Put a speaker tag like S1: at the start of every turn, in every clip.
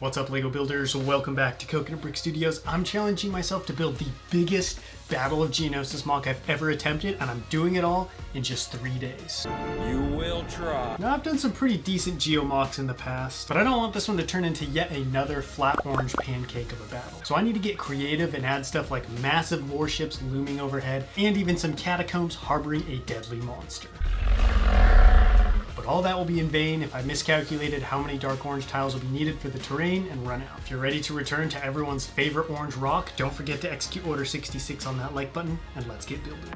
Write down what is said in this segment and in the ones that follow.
S1: What's up, Lego builders? Welcome back to Coconut Brick Studios. I'm challenging myself to build the biggest Battle of Geonosis mock I've ever attempted, and I'm doing it all in just 3 days.
S2: You will try.
S1: Now, I've done some pretty decent geo mocks in the past, but I don't want this one to turn into yet another flat orange pancake of a battle. So I need to get creative and add stuff like massive warships looming overhead, and even some catacombs harboring a deadly monster. But all that will be in vain if I miscalculated how many dark orange tiles will be needed for the terrain and run out. If you're ready to return to everyone's favorite orange rock, don't forget to execute Order 66 on that like button, and let's get building.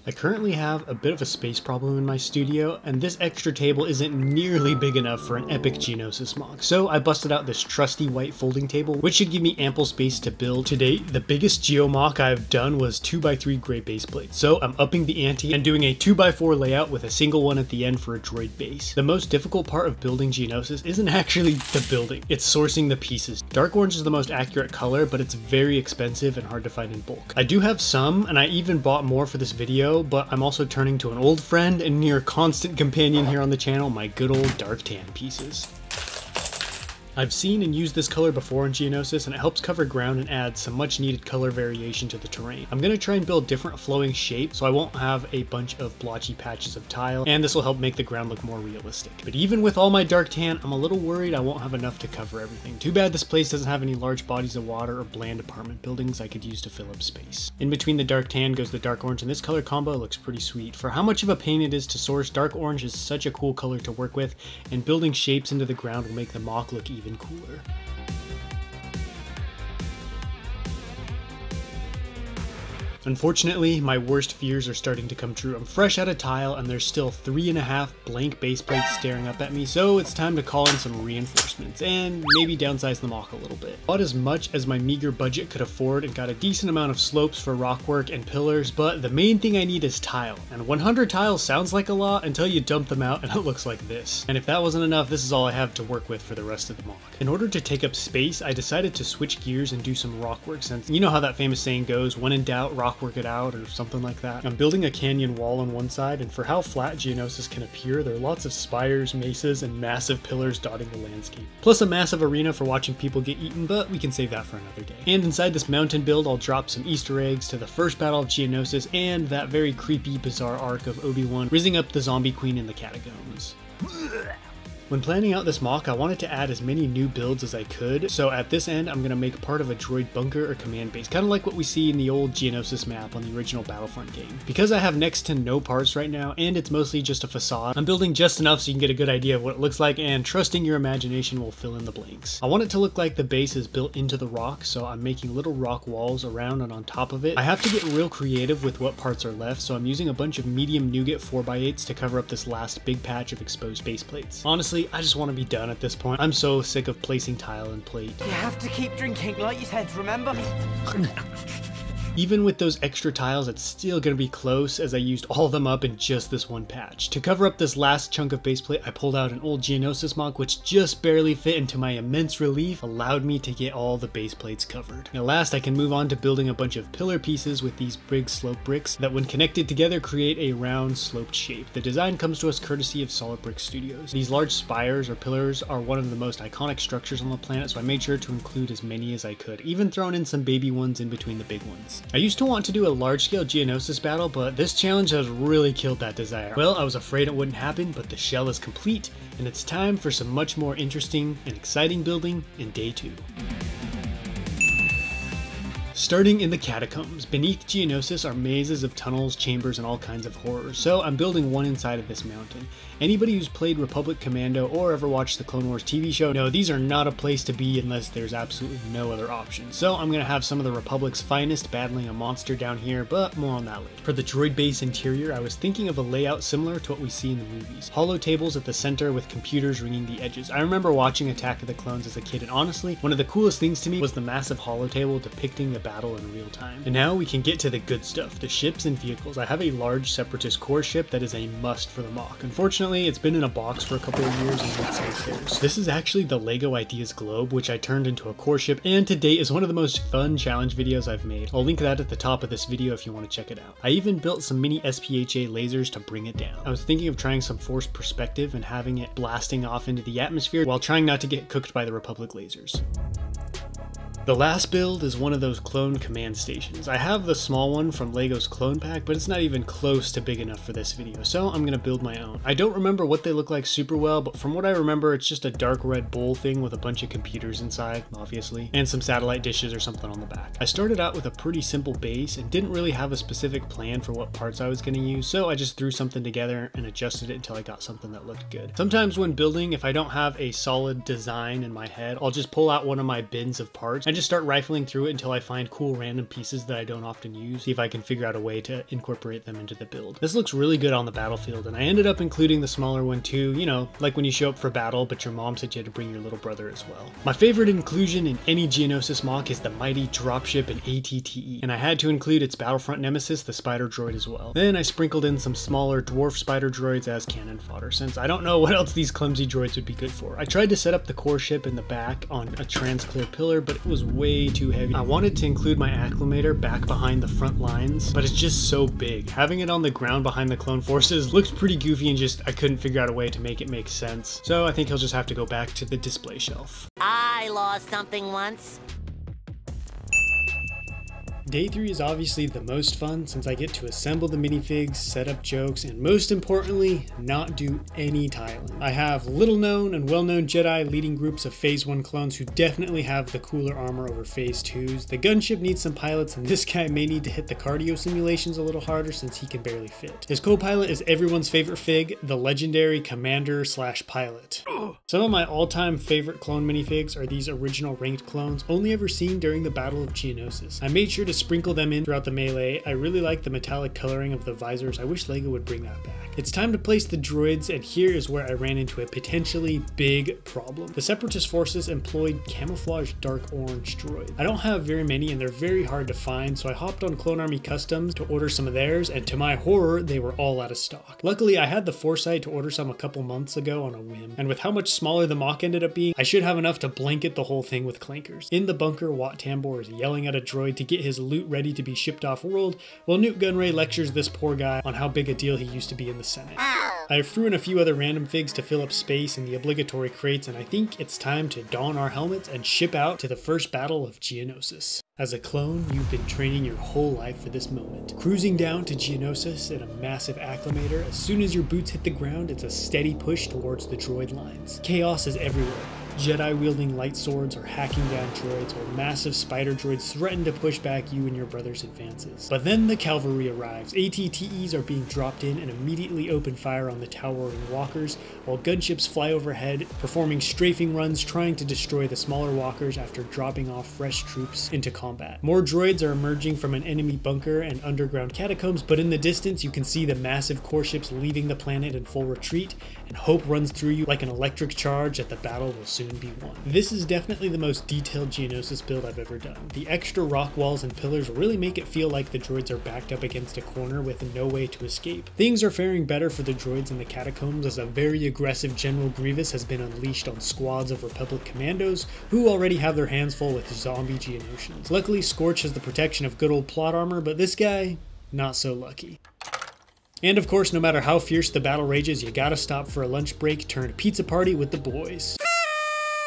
S1: I currently have a bit of a space problem in my studio, and this extra table isn't nearly big enough for an epic Geonosis mock. So I busted out this trusty white folding table, which should give me ample space to build. To date, the biggest geo mock I've done was 2x3 gray base plates. So I'm upping the ante and doing a 2x4 layout with a single one at the end for a droid base. The most difficult part of building Geonosis isn't actually the building, it's sourcing the pieces. Dark orange is the most accurate color, but it's very expensive and hard to find in bulk. I do have some, and I even bought more for this video, but I'm also turning to an old friend and near constant companion here on the channel, my good old dark tan pieces. I've seen and used this color before in Geonosis, and it helps cover ground and add some much needed color variation to the terrain. I'm going to try and build different flowing shapes so I won't have a bunch of blotchy patches of tile, and this will help make the ground look more realistic. But even with all my dark tan, I'm a little worried I won't have enough to cover everything. Too bad this place doesn't have any large bodies of water or bland apartment buildings I could use to fill up space. In between the dark tan goes the dark orange, and this color combo looks pretty sweet. For how much of a pain it is to source, dark orange is such a cool color to work with, and building shapes into the ground will make the mock look even cooler. Unfortunately, my worst fears are starting to come true. I'm fresh out of tile, and there's still 3.5 blank base plates staring up at me, so it's time to call in some reinforcements, and maybe downsize the mock a little bit. Bought as much as my meager budget could afford, and got a decent amount of slopes for rockwork and pillars, but the main thing I need is tile, and 100 tiles sounds like a lot until you dump them out and it looks like this. And if that wasn't enough, this is all I have to work with for the rest of the mock. In order to take up space, I decided to switch gears and do some rockwork, since you know how that famous saying goes, when in doubt, rockwork it out, or something like that. I'm building a canyon wall on one side, and for how flat Geonosis can appear, there are lots of spires, mesas, and massive pillars dotting the landscape. Plus a massive arena for watching people get eaten, but we can save that for another day. And inside this mountain build, I'll drop some Easter eggs to the first battle of Geonosis and that very creepy, bizarre arc of Obi-Wan raising up the zombie queen in the catacombs. When planning out this mock, I wanted to add as many new builds as I could, so at this end I'm going to make part of a droid bunker or command base, kind of like what we see in the old Geonosis map on the original Battlefront game. Because I have next to no parts right now, and it's mostly just a facade, I'm building just enough so you can get a good idea of what it looks like, and trusting your imagination will fill in the blanks. I want it to look like the base is built into the rock, so I'm making little rock walls around and on top of it. I have to get real creative with what parts are left, so I'm using a bunch of medium nougat 4x8s to cover up this last big patch of exposed base plates. Honestly, I just want to be done at this point. I'm so sick of placing tile and plate.
S3: You have to keep drinking like you said, remember?
S1: Even with those extra tiles, it's still going to be close, as I used all of them up in just this one patch. To cover up this last chunk of base plate, I pulled out an old Geonosis mock, which just barely fit, and to my immense relief, allowed me to get all the base plates covered. Now last, I can move on to building a bunch of pillar pieces with these big slope bricks that when connected together create a round sloped shape. The design comes to us courtesy of Solid Brick Studios. These large spires or pillars are one of the most iconic structures on the planet, so I made sure to include as many as I could, even throwing in some baby ones in between the big ones. I used to want to do a large-scale Geonosis battle, but this challenge has really killed that desire. Well, I was afraid it wouldn't happen, but the shell is complete, and it's time for some much more interesting and exciting building in day 2. Starting in the catacombs, beneath Geonosis are mazes of tunnels, chambers, and all kinds of horrors, so I'm building one inside of this mountain. Anybody who's played Republic Commando or ever watched the Clone Wars TV show know these are not a place to be unless there's absolutely no other option. So I'm going to have some of the Republic's finest battling a monster down here, but more on that later. For the droid base interior, I was thinking of a layout similar to what we see in the movies. Hollow tables at the center with computers ringing the edges. I remember watching Attack of the Clones as a kid, and honestly, one of the coolest things to me was the massive hollow table depicting the battle in real time. And now we can get to the good stuff, the ships and vehicles. I have a large Separatist core ship that is a must for the mock. Unfortunately, it's been in a box for a couple of years and needs some repairs. This is actually the LEGO Ideas Globe, which I turned into a core ship, and to date is one of the most fun challenge videos I've made. I'll link that at the top of this video if you want to check it out. I even built some mini SPHA lasers to bring it down. I was thinking of trying some forced perspective and having it blasting off into the atmosphere while trying not to get cooked by the Republic lasers. The last build is one of those clone command stations. I have the small one from LEGO's clone pack, but it's not even close to big enough for this video, so I'm gonna build my own. I don't remember what they look like super well, but from what I remember, it's just a dark red bowl thing with a bunch of computers inside, obviously, and some satellite dishes or something on the back. I started out with a pretty simple base and didn't really have a specific plan for what parts I was gonna use, so I just threw something together and adjusted it until I got something that looked good. Sometimes when building, if I don't have a solid design in my head, I'll just pull out one of my bins of parts and just start rifling through it until I find cool random pieces that I don't often use, see if I can figure out a way to incorporate them into the build. This looks really good on the battlefield, and I ended up including the smaller one too, you know, like when you show up for battle but your mom said you had to bring your little brother as well. My favorite inclusion in any Geonosis mock is the mighty dropship and ATTE, and I had to include its battlefront nemesis, the spider droid, as well. Then I sprinkled in some smaller dwarf spider droids as cannon fodder, since I don't know what else these clumsy droids would be good for. I tried to set up the core ship in the back on a trans-clear pillar, but it was way too heavy. I wanted to include my acclimator back behind the front lines, but it's just so big. Having it on the ground behind the clone forces looks pretty goofy, and just I couldn't figure out a way to make it make sense. So I think he'll just have to go back to the display shelf.
S4: I lost something once.
S1: Day 3 is obviously the most fun since I get to assemble the minifigs, set up jokes, and most importantly, not do any tiling. I have little known and well known Jedi leading groups of Phase 1 clones who definitely have the cooler armor over Phase 2's. The gunship needs some pilots, and this guy may need to hit the cardio simulations a little harder since he can barely fit. His co-pilot is everyone's favorite fig, the legendary commander/pilot. Some of my all-time favorite clone minifigs are these original ranked clones only ever seen during the Battle of Geonosis. I made sure to sprinkle them in throughout the melee. I really like the metallic coloring of the visors. I wish LEGO would bring that back. It's time to place the droids, and here is where I ran into a potentially big problem. The Separatist forces employed camouflage dark orange droids. I don't have very many and they're very hard to find, so I hopped on Clone Army Customs to order some of theirs, and to my horror, they were all out of stock. Luckily, I had the foresight to order some a couple months ago on a whim, and with how much smaller the mock ended up being, I should have enough to blanket the whole thing with clankers. In the bunker, Wat Tambor is yelling at a droid to get his loot ready to be shipped off-world, while Newt Gunray lectures this poor guy on how big a deal he used to be in the Senate. I threw in a few other random figs to fill up space in the obligatory crates, and I think it's time to don our helmets and ship out to the first battle of Geonosis. As a clone, you've been training your whole life for this moment. Cruising down to Geonosis in a massive acclimator, as soon as your boots hit the ground, it's a steady push towards the droid lines. Chaos is everywhere. Jedi wielding light swords are hacking down droids, while massive spider droids threaten to push back you and your brother's advances. But then the cavalry arrives. ATTEs are being dropped in and immediately open fire on the towering walkers, while gunships fly overhead, performing strafing runs trying to destroy the smaller walkers after dropping off fresh troops into combat. More droids are emerging from an enemy bunker and underground catacombs, but in the distance you can see the massive core ships leaving the planet in full retreat, and hope runs through you like an electric charge that the battle will soon be won. This is definitely the most detailed Geonosis build I've ever done. The extra rock walls and pillars really make it feel like the droids are backed up against a corner with no way to escape. Things are faring better for the droids in the catacombs, as a very aggressive General Grievous has been unleashed on squads of Republic commandos who already have their hands full with zombie Geonosians. Luckily, Scorch has the protection of good old plot armor, but this guy, not so lucky. And of course, no matter how fierce the battle rages, you gotta stop for a lunch break turned pizza party with the boys.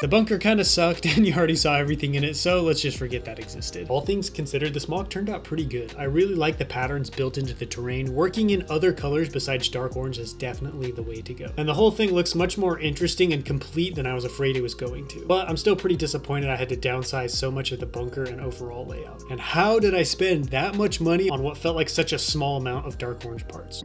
S1: The bunker kinda sucked, and you already saw everything in it, so let's just forget that existed. All things considered, this mock turned out pretty good. I really like the patterns built into the terrain. Working in other colors besides dark orange is definitely the way to go. And the whole thing looks much more interesting and complete than I was afraid it was going to. But I'm still pretty disappointed I had to downsize so much of the bunker and overall layout. And how did I spend that much money on what felt like such a small amount of dark orange parts?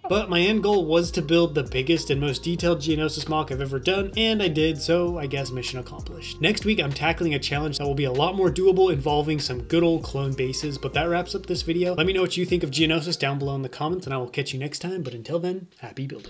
S1: But my end goal was to build the biggest and most detailed Geonosis mock I've ever done, and I did, so I guess mission accomplished. Next week, I'm tackling a challenge that will be a lot more doable, involving some good old clone bases, but that wraps up this video. Let me know what you think of Geonosis down below in the comments, and I will catch you next time, but until then, happy building.